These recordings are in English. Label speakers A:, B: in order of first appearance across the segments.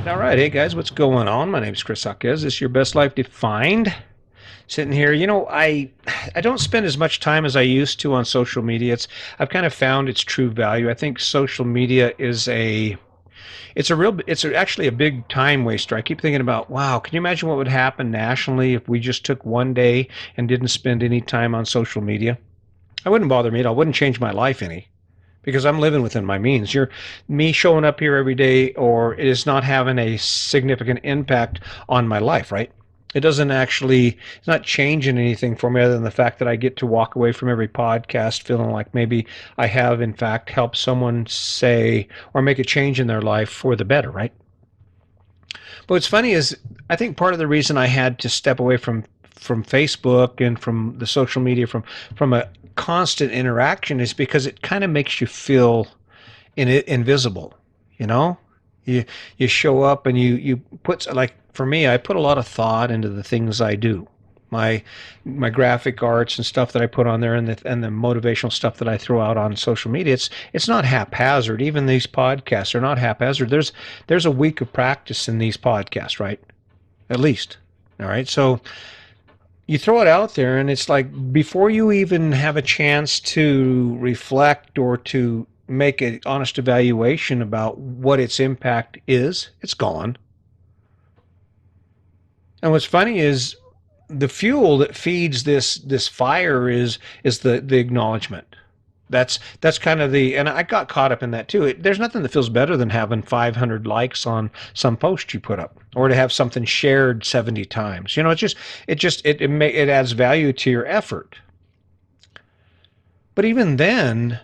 A: All right, hey guys, what's going on? My name is Chris Hawkes. This is your best life defined. Sitting here, I don't spend as much time as I used to on social media. I've kind of found its true value. I think social media is actually a big time waster. I keep thinking about, wow, can you imagine what would happen nationally if we just took one day and didn't spend any time on social media? I wouldn't bother me at all. It wouldn't change my life any because I'm living within my means. Me showing up here every day or it is not having a significant impact on my life, right? It's not changing anything for me other than the fact that I get to walk away from every podcast feeling like maybe I have, in fact, helped someone say or make a change in their life for the better, right? But what's funny is I think part of the reason I had to step away from Facebook and from the social media from a constant interaction is because it kind of makes you feel invisible, you know? You you show up and you put, like, for me, I put a lot of thought into the things I do. My my graphic arts and stuff that I put on there, and the motivational stuff that I throw out on social media, it's not haphazard. Even these podcasts are not haphazard. There's a week of practice in these podcasts, right? At least. All right. So you throw it out there and it's like before you even have a chance to reflect or to make an honest evaluation about what its impact is, it's gone. And what's funny is the fuel that feeds this fire is the acknowledgement. That's kind of and I got caught up in that too. There's nothing that feels better than having 500 likes on some post you put up, or to have something shared 70 times. It adds value to your effort. But even then,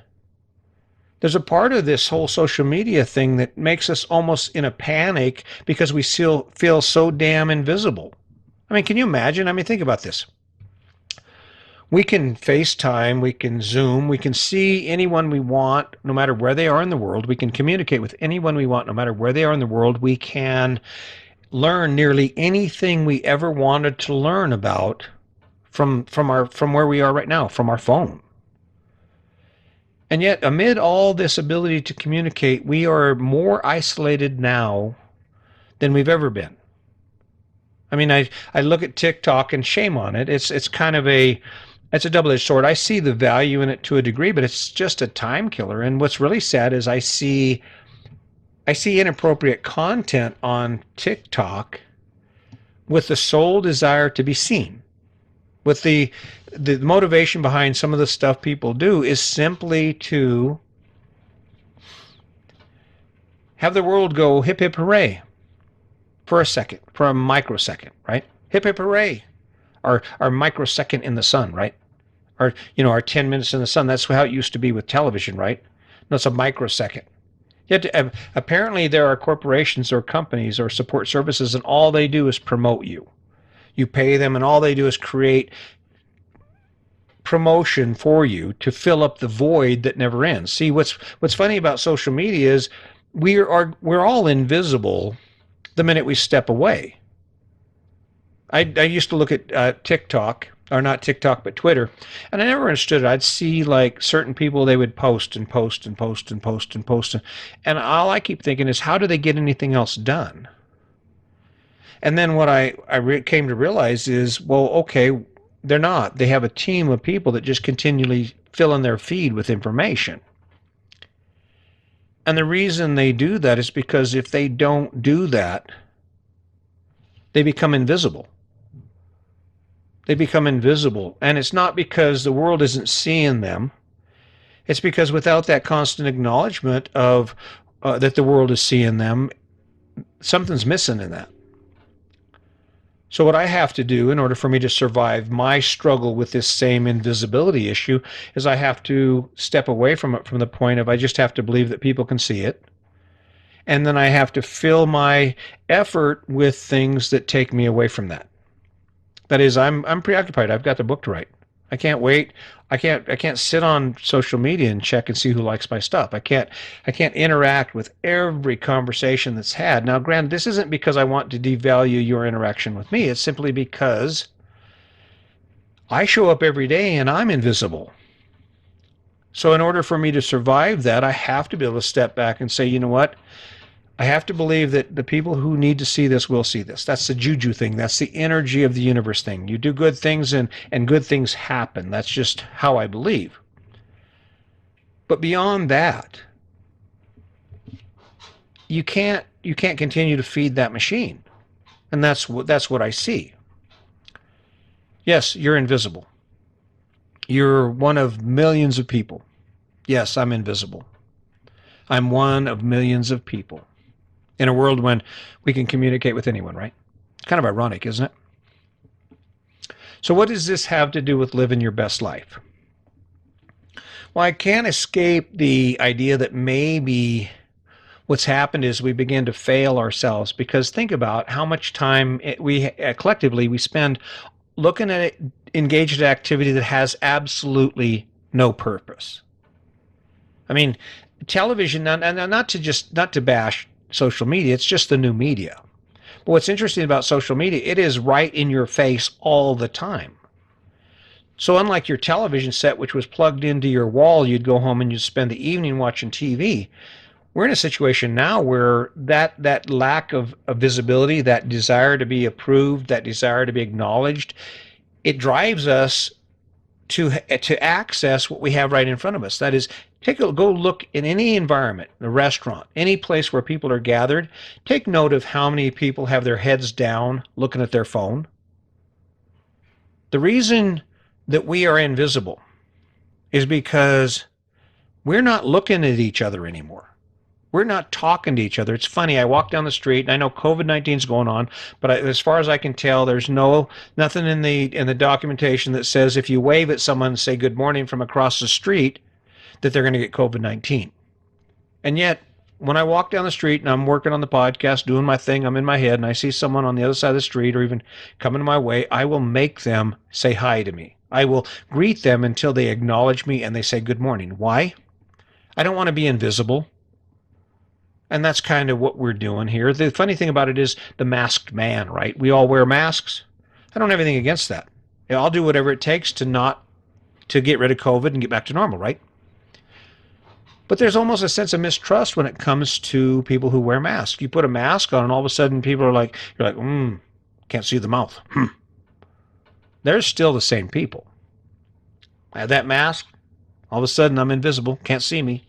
A: there's a part of this whole social media thing that makes us almost in a panic because we still feel so damn invisible. I mean, can you imagine? I mean, think about this. We can FaceTime, we can Zoom, we can see anyone we want, no matter where they are in the world. We can communicate with anyone we want, no matter where they are in the world. We can learn nearly anything we ever wanted to learn about from where we are right now, from our phone. And yet, amid all this ability to communicate, we are more isolated now than we've ever been. I mean, I look at TikTok and shame on it. It's a double-edged sword. I see the value in it to a degree, but it's just a time killer. And what's really sad is I see inappropriate content on TikTok with the sole desire to be seen. With the motivation behind some of the stuff people do is simply to have the world go hip hip hooray for a second, for a microsecond, right? Hip hip hooray. Our microsecond in the sun, right? Our 10 minutes in the sun. That's how it used to be with television, right? No, it's a microsecond. Yet, apparently there are corporations or companies or support services, and all they do is promote you. You pay them, and all they do is create promotion for you to fill up the void that never ends. See, what's funny about social media is we're all invisible the minute we step away. I used to look at TikTok, or not TikTok, but Twitter, and I never understood it. I'd see like certain people, they would post and post and post and post and post, and all I keep thinking is, how do they get anything else done? And then what came to realize is, well, okay, they're not. They have a team of people that just continually fill in their feed with information. And the reason they do that is because if they don't do that, they become invisible. They become invisible. And it's not because the world isn't seeing them. It's because without that constant acknowledgement of that the world is seeing them, something's missing in that. So what I have to do in order for me to survive my struggle with this same invisibility issue is I have to step away from it, from the point of I just have to believe that people can see it. And then I have to fill my effort with things that take me away from that. That is, I'm preoccupied. I've got the book to write. I can't wait. I can't sit on social media and check and see who likes my stuff. I can't interact with every conversation that's had. Now, granted, this isn't because I want to devalue your interaction with me. It's simply because I show up every day and I'm invisible. So in order for me to survive that, I have to be able to step back and say, you know what? I have to believe that the people who need to see this will see this. That's the juju thing. That's the energy of the universe thing. You do good things and good things happen. That's just how I believe. But beyond that, you can't continue to feed that machine. And that's what I see. Yes, you're invisible. You're one of millions of people. Yes, I'm invisible. I'm one of millions of people in a world when we can communicate with anyone, right? It's kind of ironic, isn't it? So, what does this have to do with living your best life? Well, I can't escape the idea that maybe what's happened is we begin to fail ourselves because think about how much time we collectively we spend looking at it, engaged in activity that has absolutely no purpose. I mean, television, not to bash social media, it's just the new media. But what's interesting about social media, it is right in your face all the time. So unlike your television set, which was plugged into your wall, you'd go home and you'd spend the evening watching TV. We're in a situation now where that lack of visibility, that desire to be approved, that desire to be acknowledged, it drives us to access what we have right in front of us. That is, go look in any environment, a restaurant, any place where people are gathered. Take note of how many people have their heads down looking at their phone. The reason that we are invisible is because we're not looking at each other anymore. We're not talking to each other. It's funny. I walk down the street, and I know COVID-19 is going on, but as far as I can tell, there's nothing in the documentation that says if you wave at someone and say good morning from across the street, that they're going to get COVID-19. And yet, when I walk down the street and I'm working on the podcast, doing my thing, I'm in my head, and I see someone on the other side of the street or even coming my way, I will make them say hi to me. I will greet them until they acknowledge me and they say good morning. Why? I don't want to be invisible. And that's kind of what we're doing here. The funny thing about it is the masked man, right? We all wear masks. I don't have anything against that. I'll do whatever it takes to get rid of COVID and get back to normal, right? But there's almost a sense of mistrust when it comes to people who wear masks. You put a mask on and all of a sudden people are like, you're like, can't see the mouth. They're still the same people. I have that mask. All of a sudden I'm invisible. Can't see me.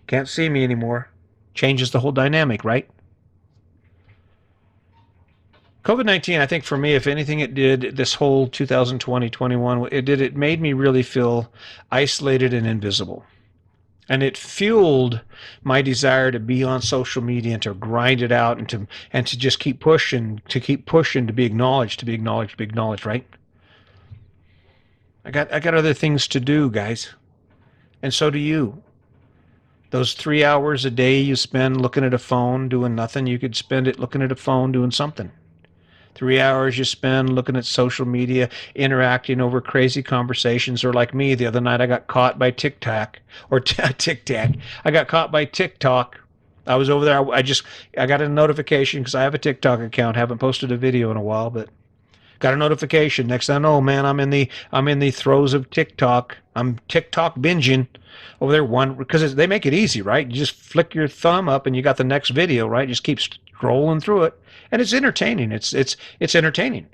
A: Can't see me anymore. Changes the whole dynamic, right? COVID-19, I think for me, if anything it did, this whole 2020-21, it made me really feel isolated and invisible. And it fueled my desire to be on social media and to grind it out and to just keep pushing, to be acknowledged, right? I got other things to do, guys. And so do you. Those 3 hours a day you spend looking at a phone doing nothing, you could spend it looking at a phone doing something. 3 hours you spend looking at social media, interacting over crazy conversations, or like me the other night, I got caught by TikTok or TikTok. I got caught by TikTok. I was over there. I got a notification because I have a TikTok account. Haven't posted a video in a while, but got a notification. Next thing I know, man, I'm in the throes of TikTok. I'm TikTok binging over there because they make it easy, right? You just flick your thumb up and you got the next video, right? You just keep scrolling through it, and it's entertaining. It's entertaining.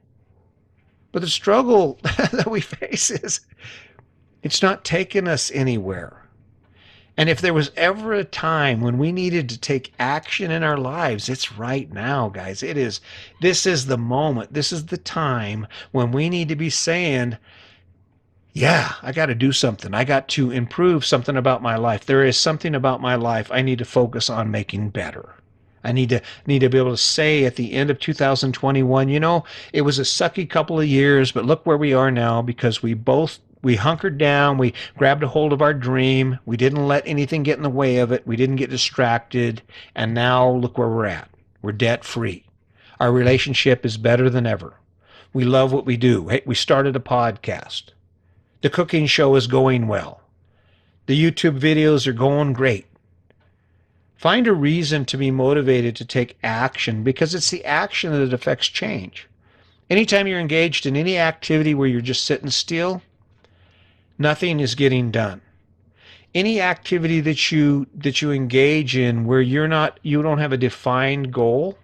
A: But the struggle that we face is it's not taking us anywhere. And if there was ever a time when we needed to take action in our lives, it's right now, guys. This is the moment. This is the time when we need to be saying, yeah, I got to do something. I got to improve something about my life. There is something about my life I need to focus on making better. I need to be able to say at the end of 2021, it was a sucky couple of years, but look where we are now because we hunkered down, we grabbed a hold of our dream, we didn't let anything get in the way of it, we didn't get distracted, and now look where we're at. We're debt free. Our relationship is better than ever. We love what we do. Hey, we started a podcast. The cooking show is going well. The YouTube videos are going great. Find a reason to be motivated to take action because it's the action that affects change. Anytime you're engaged in any activity where you're just sitting still, nothing is getting done. Any activity that you engage in where you don't have a defined goal.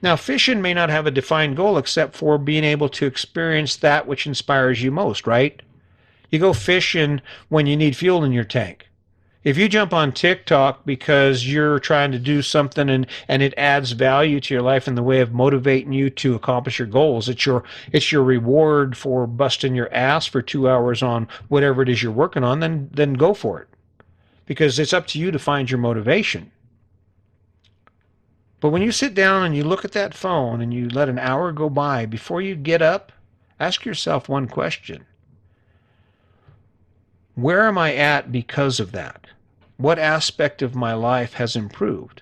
A: Now, fishing may not have a defined goal except for being able to experience that which inspires you most, right? You go fishing when you need fuel in your tank. If you jump on TikTok because you're trying to do something and it adds value to your life in the way of motivating you to accomplish your goals, it's your reward for busting your ass for 2 hours on whatever it is you're working on, then go for it. Because it's up to you to find your motivation. But when you sit down and you look at that phone and you let an hour go by before you get up, ask yourself one question. Where am I at because of that? What aspect of my life has improved?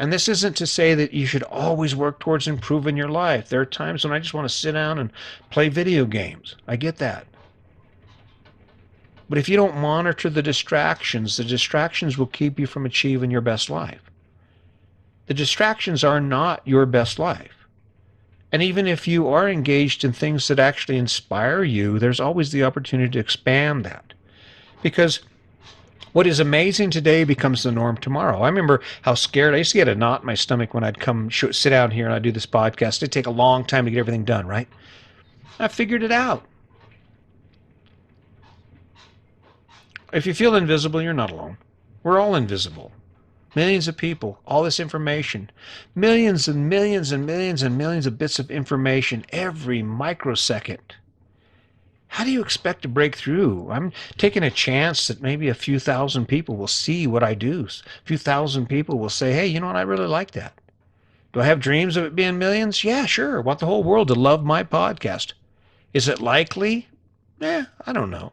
A: And this isn't to say that you should always work towards improving your life. There are times when I just want to sit down and play video games. I get that. But if you don't monitor the distractions will keep you from achieving your best life. The distractions are not your best life. And even if you are engaged in things that actually inspire you, there's always the opportunity to expand that. Because what is amazing today becomes the norm tomorrow. I remember how scared I used to get a knot in my stomach when I'd come sit down here and I'd do this podcast. It'd take a long time to get everything done, right? I figured it out. If you feel invisible, you're not alone. We're all invisible. Millions of people, all this information, millions and millions and millions and millions of bits of information every microsecond. How do you expect to break through? I'm taking a chance that maybe a few thousand people will see what I do. A few thousand people will say, hey, you know what? I really like that. Do I have dreams of it being millions? Yeah, sure. I want the whole world to love my podcast. Is it likely? I don't know.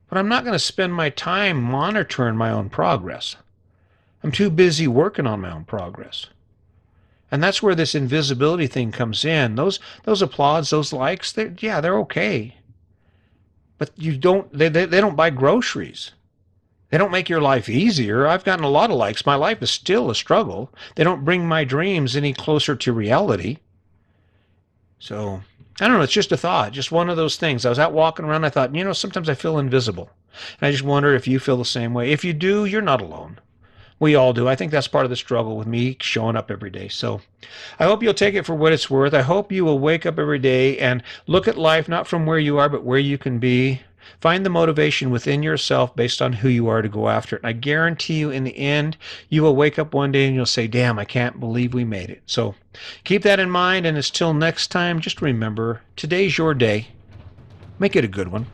A: But I'm not going to spend my time monitoring my own progress. I'm too busy working on my own progress. And that's where this invisibility thing comes in. Those applauds, those likes, they're okay. But they don't buy groceries. They don't make your life easier. I've gotten a lot of likes. My life is still a struggle. They don't bring my dreams any closer to reality. So, I don't know, it's just a thought, just one of those things. I was out walking around, I thought, sometimes I feel invisible. And I just wonder if you feel the same way. If you do, you're not alone. We all do. I think that's part of the struggle with me showing up every day. So I hope you'll take it for what it's worth. I hope you will wake up every day and look at life not from where you are, but where you can be. Find the motivation within yourself based on who you are to go after it. And I guarantee you in the end, you will wake up one day and you'll say, damn, I can't believe we made it. So keep that in mind. And until next time, just remember, today's your day. Make it a good one.